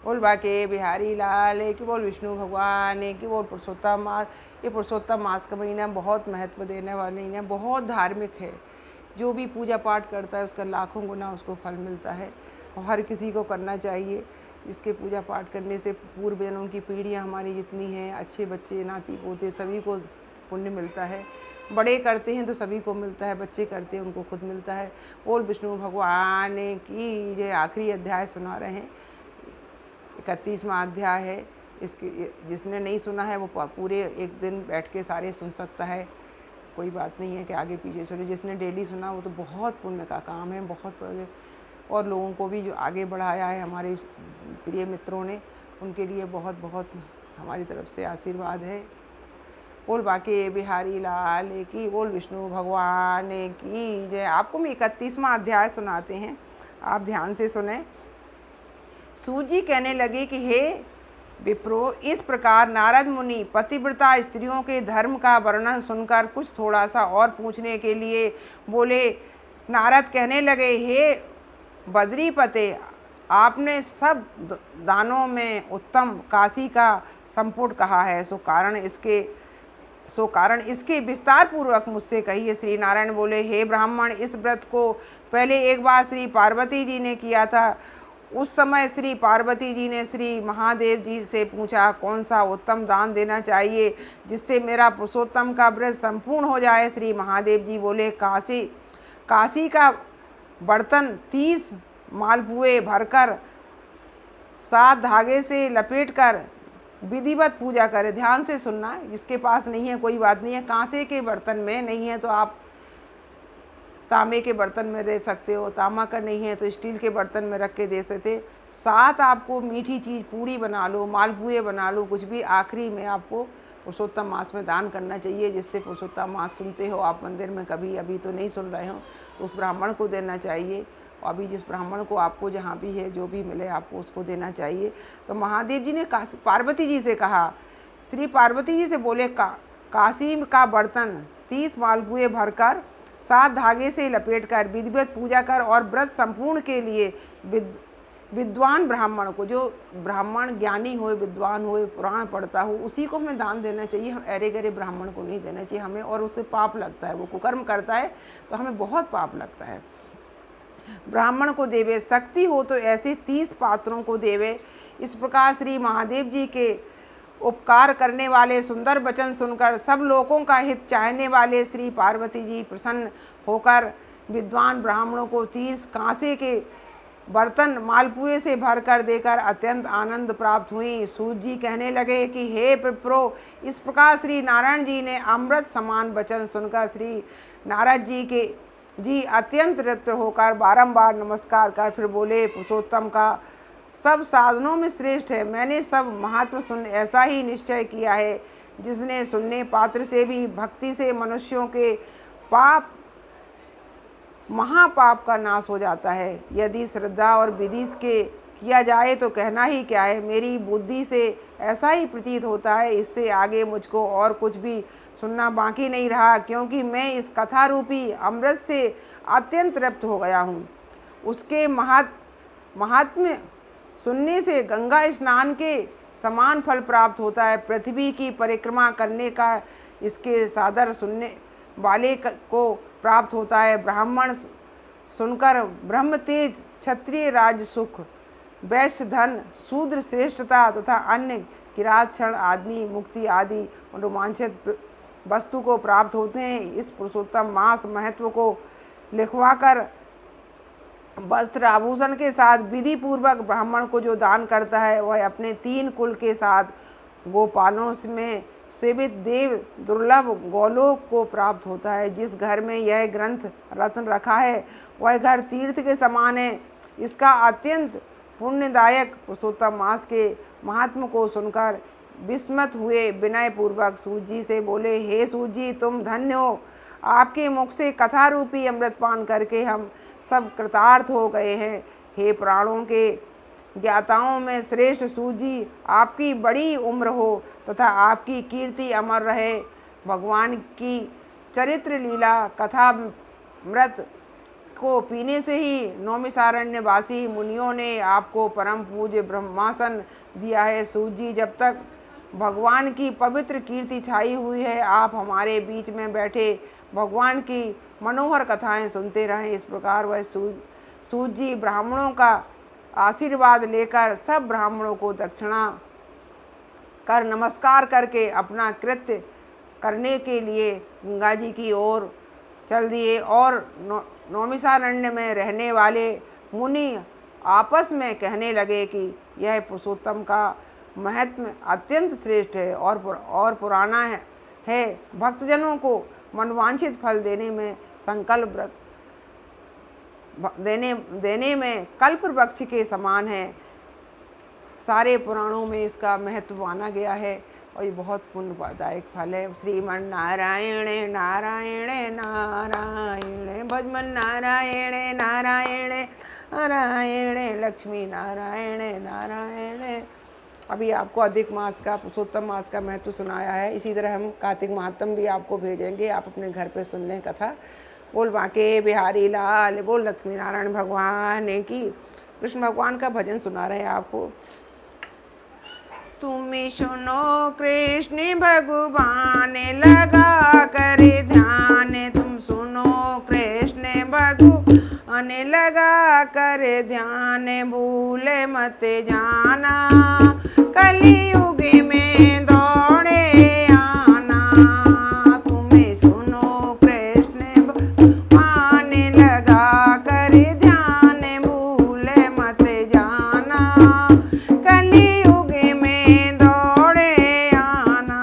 बोल बाके बिहारी लाल की, बोल विष्णु भगवान की, बोल पुरुषोत्तम मास। ये पुरुषोत्तम मास का महीना बहुत महत्व देने वाला महीना, बहुत धार्मिक है। जो भी पूजा पाठ करता है उसका लाखों गुना उसको फल मिलता है और हर किसी को करना चाहिए। इसके पूजा पाठ करने से पूर्व जन्मों की पीढ़ियाँ हमारी जितनी हैं, अच्छे बच्चे नाती पोते सभी को पुण्य मिलता है। बड़े करते हैं तो सभी को मिलता है, बच्चे करते हैं उनको खुद मिलता है। बोल विष्णु भगवान की जय। आखिरी अध्याय सुना रहे हैं, 31वां अध्याय है। इसके जिसने नहीं सुना है वो पूरे एक दिन बैठ के सारे सुन सकता है, कोई बात नहीं है कि आगे पीछे सुने। जिसने डेली सुना वो तो बहुत पुण्य का काम है, बहुत। और लोगों को भी जो आगे बढ़ाया है हमारे प्रिय मित्रों ने, उनके लिए बहुत बहुत हमारी तरफ से आशीर्वाद है। बोल बाके बिहारी लाल की, बोल विष्णु भगवान की जय। आपको मैं 31वां अध्याय सुनाते हैं, आप ध्यान से सुने। सूत जी कहने लगे कि हे विप्रो, इस प्रकार नारद मुनि पतिव्रता स्त्रियों के धर्म का वर्णन सुनकर कुछ थोड़ा सा और पूछने के लिए बोले। नारद कहने लगे, हे बद्रीपते, आपने सब दानों में उत्तम काशी का संपुट कहा है, सो कारण इसके विस्तार पूर्वक मुझसे कहिए। श्री नारायण बोले, हे ब्राह्मण, इस व्रत को पहले एक बार श्री पार्वती जी ने किया था। उस समय श्री पार्वती जी ने श्री महादेव जी से पूछा, कौन सा उत्तम दान देना चाहिए जिससे मेरा पुरुषोत्तम का व्रत संपूर्ण हो जाए। श्री महादेव जी बोले, काशी का बर्तन 30 मालपुए भरकर 7 धागे से लपेटकर विधिवत पूजा करें। ध्यान से सुनना, जिसके पास नहीं है कोई बात नहीं है, कांसे के बर्तन में नहीं है तो आप तांबे के बर्तन में दे सकते हो, तांबा का नहीं है तो स्टील के बर्तन में रख के दे सकते। 7 आपको मीठी चीज़ पूड़ी बना लो, मालपुए बना लो, कुछ भी आखिरी में आपको पुरुषोत्तम मास में दान करना चाहिए। जिससे पुरुषोत्तम मास सुनते हो आप मंदिर में कभी, अभी तो नहीं सुन रहे हो, तो उस ब्राह्मण को देना चाहिए। और अभी जिस ब्राह्मण को आपको जहाँ भी है जो भी मिले आपको उसको देना चाहिए। तो महादेव जी ने पार्वती जी से कहा, श्री पार्वती जी से बोले, काशी का बर्तन 30 मालपुए भरकर 7 धागे से लपेटकर विधिवत पूजा कर और व्रत संपूर्ण के लिए विद्वान ब्राह्मण को, जो ब्राह्मण ज्ञानी हो, विद्वान हो, पुराण पढ़ता हो, उसी को हमें दान देना चाहिए। हम अरे गरे ब्राह्मण को नहीं देना चाहिए हमें, और उसे पाप लगता है, वो कुकर्म करता है तो हमें बहुत पाप लगता है। ब्राह्मण को देवे, शक्ति हो तो ऐसे 30 पात्रों को देवे। इस प्रकार श्री महादेव जी के उपकार करने वाले सुंदर वचन सुनकर सब लोगों का हित चाहने वाले श्री पार्वती जी प्रसन्न होकर विद्वान ब्राह्मणों को 30 कांसे के बर्तन मालपुए से भर कर देकर अत्यंत आनंद प्राप्त हुई। सूत जी कहने लगे कि हे विप्रो, इस प्रकार श्री नारायण जी ने अमृत समान वचन सुनकर श्री नारद जी अत्यंत तृप्त होकर बारंबार नमस्कार कर फिर बोले, पुरुषोत्तम का सब साधनों में श्रेष्ठ है। मैंने सब महात्मा सुन ऐसा ही निश्चय किया है, जिसने सुनने पात्र से भी भक्ति से मनुष्यों के पाप महापाप का नाश हो जाता है। यदि श्रद्धा और विधि के किया जाए तो कहना ही क्या है। मेरी बुद्धि से ऐसा ही प्रतीत होता है, इससे आगे मुझको और कुछ भी सुनना बाकी नहीं रहा, क्योंकि मैं इस कथा रूपी अमृत से अत्यंत तृप्त हो गया हूँ। उसके महात्म्य सुनने से गंगा स्नान के समान फल प्राप्त होता है। पृथ्वी की परिक्रमा करने का इसके सादर सुनने वाले को प्राप्त होता है। ब्राह्मण सुनकर ब्रह्म तेज, क्षत्रिय राज सुख, वैश्य धन, शूद्र श्रेष्ठता तथा अन्य किरात क्षण आदमी मुक्ति आदि रोमांचित वस्तु को प्राप्त होते हैं। इस पुरुषोत्तम मास महत्व को लिखवाकर वस्त्र आभूषण के साथ विधि पूर्वक ब्राह्मण को जो दान करता है वह अपने 3 कुल के साथ गोपालों में सेवित देव दुर्लभ गोलोक को प्राप्त होता है। जिस घर में यह ग्रंथ रत्न रखा है वह घर तीर्थ के समान है। इसका अत्यंत पुण्यदायक पुरुषोत्तम मास के महात्म को सुनकर विस्मत हुए विनय पूर्वक सूत जी से बोले, हे सूत जी, तुम धन्य हो। आपके मुख से कथा रूपी अमृत पान करके हम सब कृतार्थ हो गए हैं। हे प्राणों के ज्ञाताओं में श्रेष्ठ सूत जी, आपकी बड़ी उम्र हो तथा आपकी कीर्ति अमर रहे। भगवान की चरित्र लीला कथा मृत को पीने से ही नौमिषारण्यवासी मुनियों ने आपको परम पूज्य ब्रह्मासन दिया है। सूत जी, जब तक भगवान की पवित्र कीर्ति छाई हुई है, आप हमारे बीच में बैठे भगवान की मनोहर कथाएं सुनते रहें। इस प्रकार वह सूत जी ब्राह्मणों का आशीर्वाद लेकर सब ब्राह्मणों को दक्षिणा कर नमस्कार करके अपना कृत्य करने के लिए गंगा जी की ओर चल दिए। और नौमिषारण्य में रहने वाले मुनि आपस में कहने लगे कि यह पुरुषोत्तम का महत्व अत्यंत श्रेष्ठ है और पुराना है। भक्तजनों को मनवांछित फल देने में संकल्प देने में कल्प वृक्ष के समान है। सारे पुराणों में इसका महत्व माना गया है और ये बहुत पुण्यदायक फल है। श्रीमन नारायण नारायण नारायण, भजमन नारायण नारायण नारायण, लक्ष्मी नारायण नारायण। अभी आपको अधिक मास का, पुरुषोत्तम मास का महत्व सुनाया है। इसी तरह हम कार्तिक महात्म भी आपको भेजेंगे, आप अपने घर पे सुन लें कथा। बोल बांके बिहारी लाल, बोल लक्ष्मी नारायण भगवान की। कृष्ण भगवान का भजन सुना रहे हैं आपको। तुम सुनो कृष्ण भगवान लगा कर ध्यान, तुम सुनो कृष्ण भगवान लगा कर ध्यान, भूल मत जाना कलियुग में दौड़े आना। तुम सुनो कृष्ण भगवान लगा कर ध्यान, भूल मत जाना कलियुग में दौड़े आना।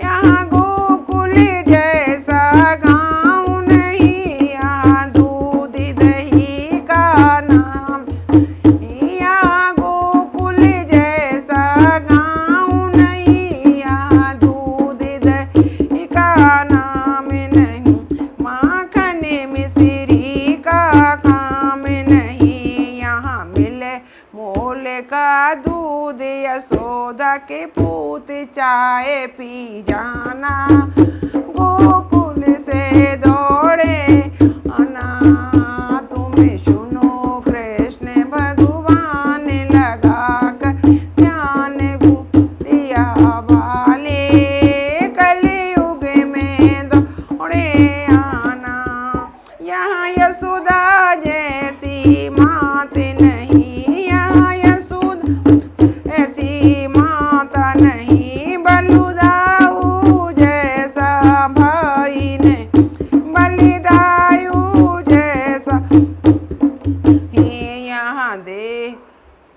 यहाँ गोकुल जैसा गाँव नहीं, यहाँ दूध दही का नाम। यहाँ गोकुल जैसा गाँव नहीं, यहाँ दूध दही का नाम नहीं। माखन मिश्री का काम नहीं, यहाँ मिले मोल का दूध। यशोदा के पूत चाय पी जाना, गोकुल से दौड़े आना। तुम सुनो कृष्ण भगवान लगा कर ध्यान, भूलिया वाले कलियुग में दौड़े आना। यहाँ यशोदा जैसी मात नहीं, यहाँ यशोदा ऐसी माता नहीं। बलुदाऊ जैसा भाई नहीं, बलिदायु जैसा यहाँ दे।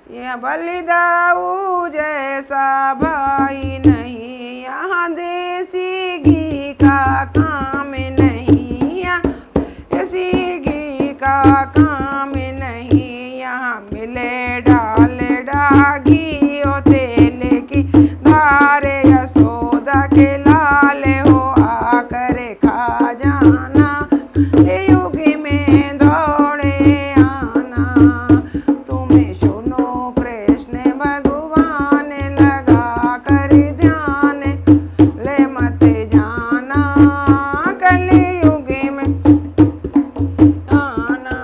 यह बलिदाऊ जैसा भाई नहीं, यहाँ देसी घी का काम नहीं, यहाँ देसी घी का काम नहीं। यहाँ मिले डालडा घी और तेल की धार, यशोदा के लाल हो आकर खा जाना, युग में दौड़े आना। तुम सुनो कृष्ण भगवान लगा कर ध्यान, ले मत जाना कलियुग में आना।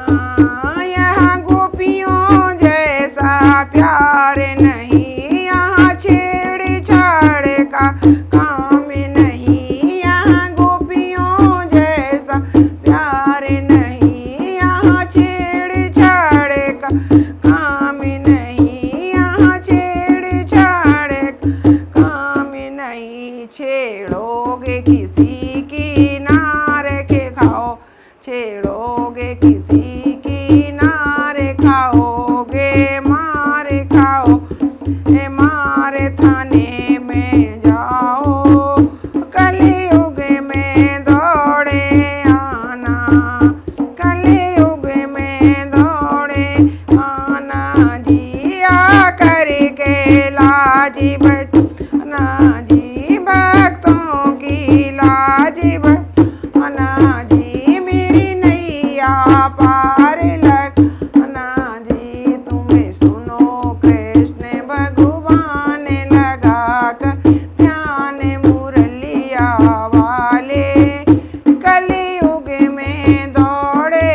यहाँ गोपियों जैसा प्यार नहीं, यहाँ छेड़छाड़ का काम नहीं। यहाँ गोपियों जैसा प्यार नहीं, यहाँ छेड़छाड़ का काम नहीं। यहाँ छेड़छाड़ का काम नहीं। छेड़ोगे किसी की नार के खाओ, छेड़ोगे किसी की नार खाओगे मार खाओ। मार थाने में जाओ, कलियुग में दौड़े आना, कलियुग में दौड़े आना। जी आकर के लाजी बचना, जी भक्तों की लाज बचना। जी मेरी नैया पार लगना। जी तुम सुनो कृष्ण भगवान लगा कर ध्यान, मुरलिया वाले कलियुग में दौड़े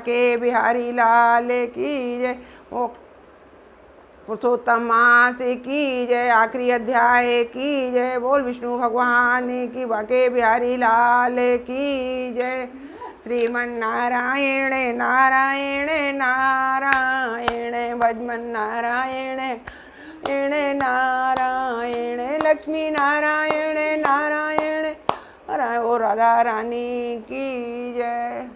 बाके बिहारी लाल की जय। ओ पुरुषोत्तम मास की जय। आखिरी अध्याय की जय। बोल विष्णु भगवान की, बाके बिहारी लाल की जय। श्रीमन नारायण नारायण नारायण, भजमन नारायण नारायण नारायण, लक्ष्मी नारायण नारायण। ओ राधा रानी की जय।